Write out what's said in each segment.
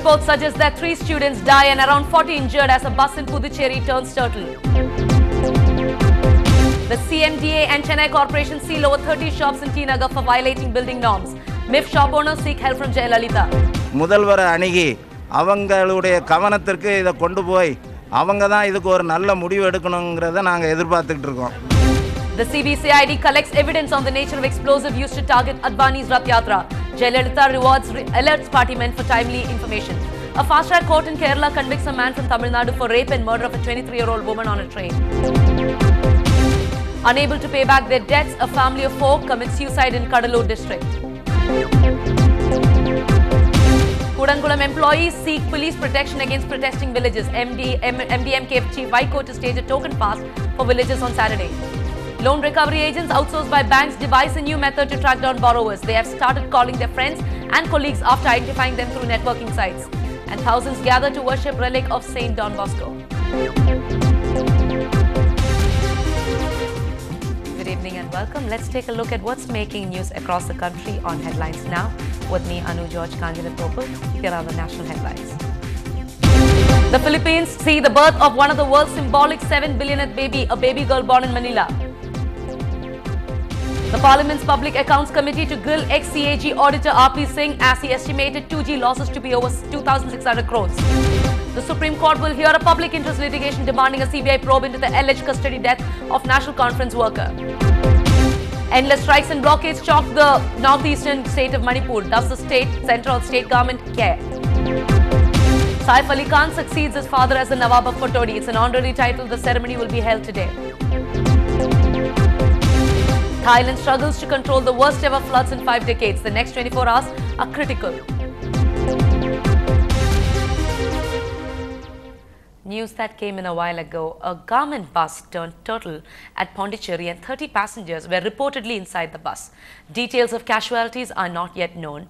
Reports suggest that 3 students die and around 40 injured as a bus in Puducherry turns turtle. The CMDA and Chennai Corporation seal over 30 shops in T Nagar for violating building norms. MIF shop owners seek help from Jayalalitha. முதல்வரை அணுகி அவங்களுடைய கவனத்திற்கு இத கொண்டு போய் அவங்க தான் இதுக்கு ஒரு நல்ல முடிவு எடுக்கணும்ங்கறத நாங்க எதிர்பார்த்துட்டு இருக்கோம். The CBCID collects evidence on the nature of explosive used to target Advani's Rath Yatra. Jayalalitha rewards alerts party men for timely information. A fast-track court in Kerala convicts a man from Tamil Nadu for rape and murder of a 23-year-old woman on a train. Unable to pay back their debts, a family of 4 commits suicide in Kadalur district. Kudankulam employees seek police protection against protesting villages. MDMK chief Vaiko to stage a token fast for villages on Saturday. Loan recovery agents outsourced by banks devise a new method to track down borrowers. They have started calling their friends and colleagues after identifying them through networking sites. And thousands gather to worship relic of Saint Don Bosco. Good evening and welcome. Let's take a look at what's making news across the country on Headlines Now. With me, Anu George Kanjanathopal. Here are the national headlines. The Philippines see the birth of one of the world's symbolic 7 billionth baby, a baby girl born in Manila. The Parliament's Public Accounts Committee to grill ex-CAG auditor R.P. Singh as he estimated 2G losses to be over 2,600 crores. The Supreme Court will hear a public interest litigation demanding a CBI probe into the alleged custody death of National Conference worker. Endless strikes and blockades shock the northeastern state of Manipur. Does the central state government care? Saif Ali Khan succeeds his father as the Nawab of Kotodi. It's an honorary title. The ceremony will be held today. Thailand struggles to control the worst ever floods in 5 decades. The next 24 hours are critical. News that came in a while ago. A government bus turned turtle at Pondicherry and 30 passengers were reportedly inside the bus. Details of casualties are not yet known.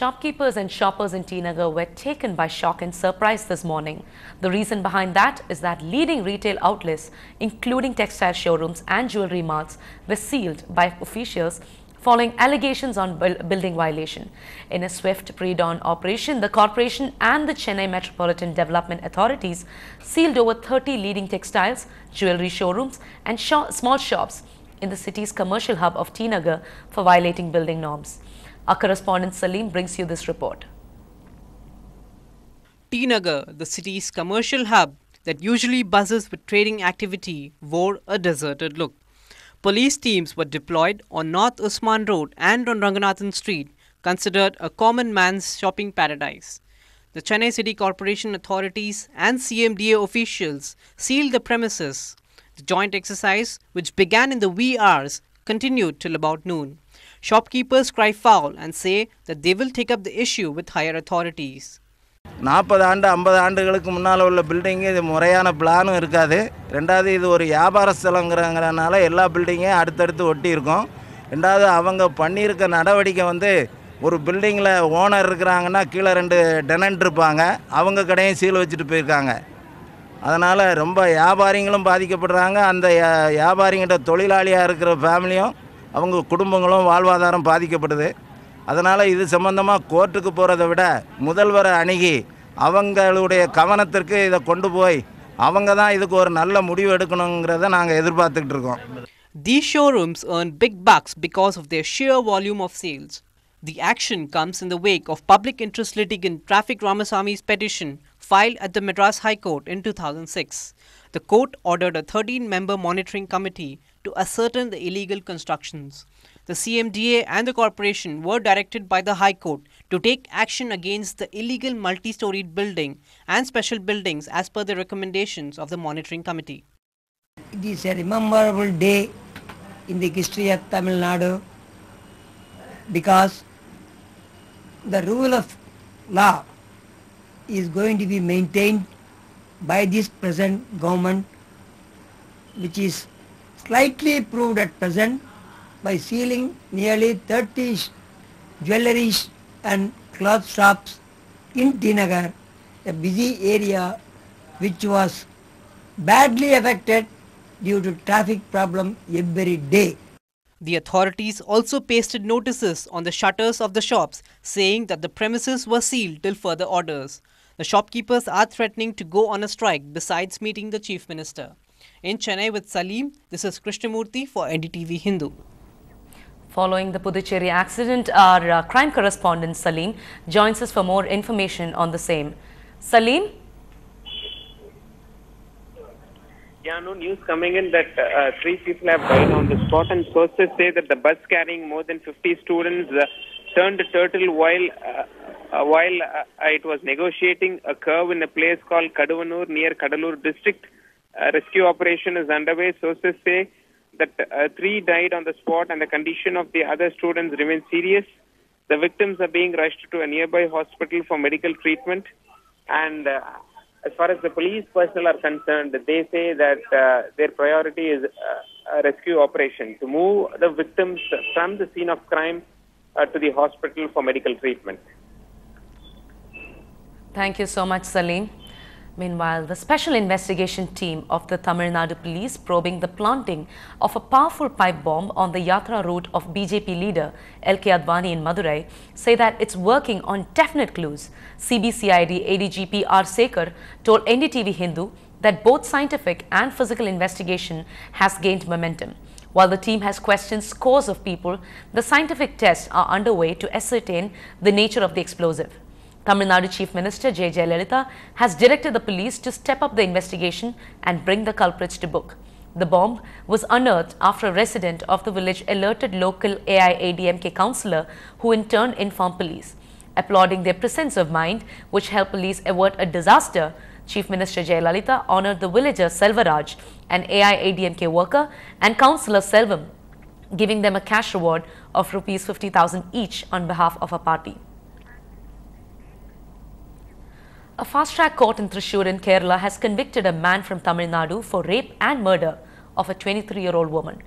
Shopkeepers and shoppers in T Nagar were taken by shock and surprise this morning. The reason behind that is that leading retail outlets, including textile showrooms and jewelry marts, were sealed by officials following allegations on building violation. In a swift pre-dawn operation, the corporation and the Chennai Metropolitan Development Authorities sealed over 30 leading textiles, jewelry showrooms and small shops in the city's commercial hub of T Nagar for violating building norms. Our correspondent Salim brings you this report. T Nagar, the city's commercial hub that usually buzzes with trading activity, wore a deserted look. Police teams were deployed on North Usman Road and on Ranganathan Street, considered a common man's shopping paradise. The Chennai City Corporation authorities and CMDA officials sealed the premises. The joint exercise, which began in the wee hours, continued till about noon. Shopkeepers cry foul and say that they will take up the issue with higher authorities. 40 ஆண்டு 50 ஆண்டுகளுக்கு முன்னால உள்ள building இது முறையான பிளானும் இருக்காது. ரெண்டாவது இது ஒரு வியாபார ஸ்தலங்கறனால எல்லா பில்டிங்கும் அடுத்தடுத்து ஒட்டி இருக்கும். ரெண்டாவது அவங்க பண்ணியிருக்க நடவடிக்கை வந்து ஒரு பில்டிங்கில் ஓனர் இருக்கிறாங்கன்னா கீழே 2 டெனன்ட் இருப்பாங்க. அவங்க கடையும் சீல் வச்சுட்டு போயிருக்காங்க. அதனால் ரொம்ப வியாபாரிகளும் பாதிக்கப்படுறாங்க. அந்த வியாபாரிங்கிட்ட தொழிலாளியாக இருக்கிற ஃபேமிலியும் அவங்க குடும்பங்களும் வாழ்வாதாரம் பாதிக்கப்படுது. அதனால் இது சம்பந்தமாக கோர்ட்டுக்கு போகிறத விட முதல்வரை அணுகி அவங்களுடைய கவனத்திற்கு இதை கொண்டு போய் அவங்க தான் இதுக்கு ஒரு நல்ல முடிவு எடுக்கணுங்கிறத நாங்கள் எதிர்பார்த்துக்கிட்டு இருக்கோம். These showrooms earn big bucks because of their sheer volume of sales. The action comes in the wake of public interest litigant Traffic Ramaswamy's petition filed at the Madras High Court in 2006. The court ordered a 13-member monitoring committee to ascertain the illegal constructions. The CMDA and the corporation were directed by the High Court to take action against the illegal multi-storied building and special buildings as per the recommendations of the monitoring committee. It is a memorable day in the history of Tamil Nadu because the rule of law is going to be maintained by this present government, which is slightly proved at present by sealing nearly 30 jewellery and cloth shops in T Nagar, a busy area which was badly affected due to traffic problem every day. The authorities also pasted notices on the shutters of the shops saying that the premises were sealed till further orders. The shopkeepers are threatening to go on a strike besides meeting the Chief Minister. In Chennai with Salim, this is Krishnamurthy for Ndtv-Hindu. Following the Puducherry accident, our crime correspondent Salim joins us for more information on the same. Salim? Yeah, no news coming in that 3 people have died on the spot, and sources say that the bus carrying more than 50 students turned turtle while it was negotiating a curve in a place called Kaduvanur near Kadalur district. Rescue operation is underway. Sources say that 3 died on the spot and the condition of the other students remains serious. The victims are being rushed to a nearby hospital for medical treatment, and as far as the police personnel are concerned, they say that their priority is a rescue operation to move the victims from the scene of crime to the hospital for medical treatment. Thank you so much, Salim. Meanwhile, the special investigation team of the Tamil Nadu police probing the planting of a powerful pipe bomb on the Yatra route of BJP leader L.K. Advani in Madurai say that it's working on definite clues. CBCID ADGP R. Sekar told Ndtv-Hindu that both scientific and physical investigation has gained momentum. While the team has questioned scores of people, the scientific tests are underway to ascertain the nature of the explosive. Tamil Nadu Chief Minister J. Jayalalitha has directed the police to step up the investigation and bring the culprits to book. The bomb was unearthed after a resident of the village alerted local AIADMK councillor, who in turn informed police. Applauding their presence of mind, which helped police avert a disaster, Chief Minister Jayalalitha honoured the villager Selvaraj, an AIADMK worker, and councillor Selvam, giving them a cash reward of Rs 50,000 each on behalf of a party. A fast-track court in Thrissur in Kerala has convicted a man from Tamil Nadu for rape and murder of a 23-year-old woman.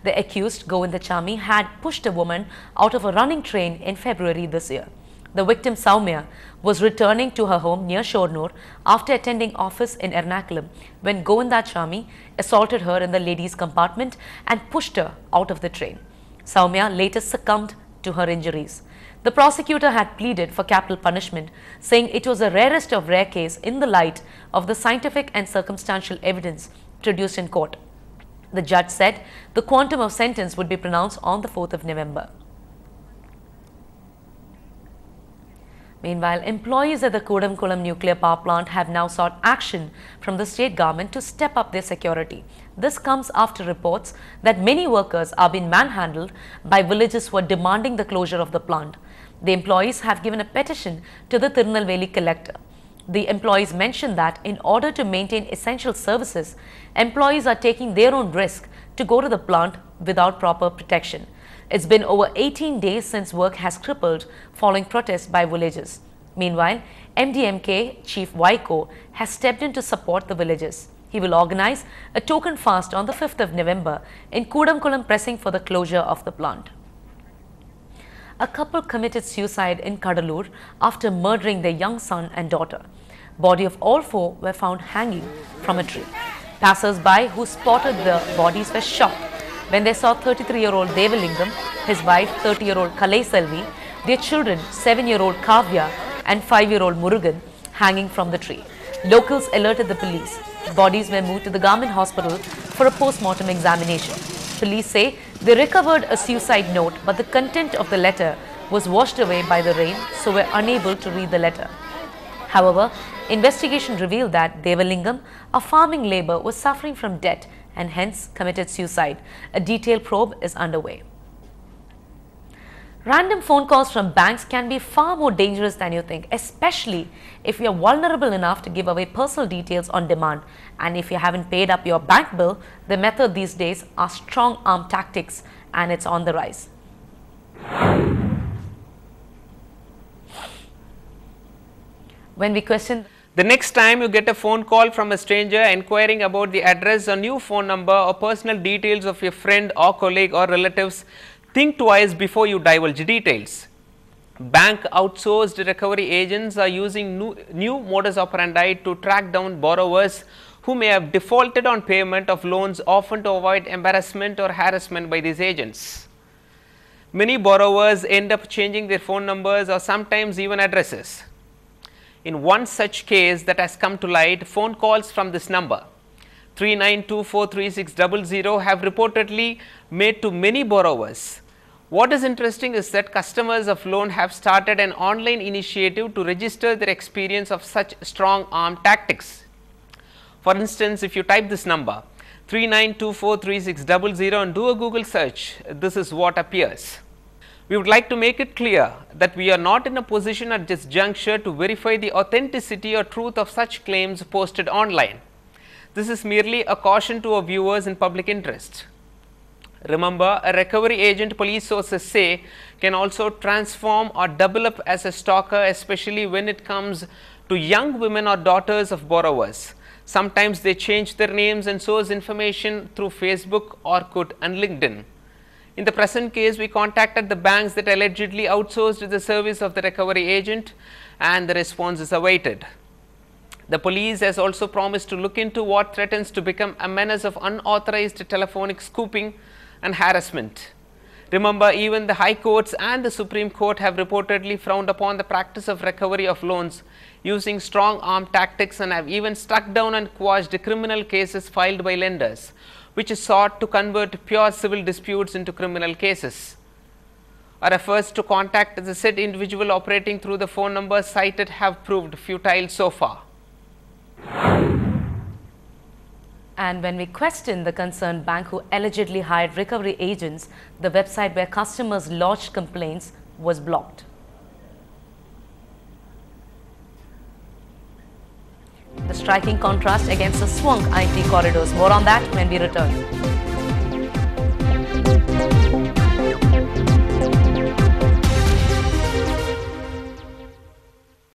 The accused, Govindachami, had pushed a woman out of a running train in February this year. The victim, Soumya, was returning to her home near Shornur after attending office in Ernakulam when Govindachami assaulted her in the ladies' compartment and pushed her out of the train. Soumya later succumbed to her injuries. The prosecutor had pleaded for capital punishment, saying it was the rarest of rare case in the light of the scientific and circumstantial evidence produced in court. The judge said the quantum of sentence would be pronounced on the 4th of November. Meanwhile, employees at the Kudamkulam nuclear power plant have now sought action from the state government to step up their security. This comes after reports that many workers are being manhandled by villagers who are demanding the closure of the plant. The employees have given a petition to the Tirunelveli collector. The employees mentioned that in order to maintain essential services, employees are taking their own risk to go to the plant without proper protection. It's been over 18 days since work has crippled following protests by villagers. Meanwhile, MDMK Chief Vaiko has stepped in to support the villagers. He will organize a token fast on the 5th of November in Kudamkulam, pressing for the closure of the plant. A couple committed suicide in Kadalur after murdering their young son and daughter. Body of all 4 were found hanging from a tree. Passers-by who spotted the bodies were shocked when they saw 33-year-old Devalingam, his wife 30-year-old Kalai Selvi, their children 7-year-old Kavya and 5-year-old Murugan hanging from the tree. Locals alerted the police. Bodies were moved to the government hospital for a post-mortem examination. Police say they recovered a suicide note, but the content of the letter was washed away by the rain, so were unable to read the letter. However, investigation revealed that Devalingam, a farming labor, was suffering from debt and hence committed suicide. A detailed probe is underway. Random phone calls from banks can be far more dangerous than you think, especially if you are vulnerable enough to give away personal details on demand. And if you haven't paid up your bank bill, the method these days are strong arm tactics, and it's on the rise. When we question the next time you get a phone call from a stranger inquiring about the address, a new phone number or personal details of your friend or colleague or relatives, think twice before you divulge details. Bank outsourced recovery agents are using new modus operandi to track down borrowers who may have defaulted on payment of loans, often to avoid embarrassment or harassment by these agents. Many borrowers end up changing their phone numbers or sometimes even addresses. In one such case that has come to light, phone calls from this number 39243600 have reportedly made to many borrowers. What is interesting is that customers of loan have started an online initiative to register their experience of such strong arm tactics. For instance, if you type this number 39243600 and do a Google search, this is what appears. We would like to make it clear that we are not in a position at this juncture to verify the authenticity or truth of such claims posted online. This is merely a caution to our viewers in public interest. Remember, a recovery agent, police sources say, can also transform or double up as a stalker, especially when it comes to young women or daughters of borrowers. Sometimes they change their names and source information through Facebook, Orkut and LinkedIn. In the present case, we contacted the banks that allegedly outsourced the service of the recovery agent, and the response is awaited. The police has also promised to look into what threatens to become a menace of unauthorized telephonic scooping and harassment. Remember, even the High Courts and the Supreme Court have reportedly frowned upon the practice of recovery of loans using strong arm tactics, and have even struck down and quashed criminal cases filed by lenders, which is sought to convert pure civil disputes into criminal cases. Our efforts to contact the said individual operating through the phone number cited have proved futile so far. And when we questioned the concerned bank who allegedly hired recovery agents, the website where customers lodged complaints was blocked. The striking contrast against the swung IT corridors. More on that when we return.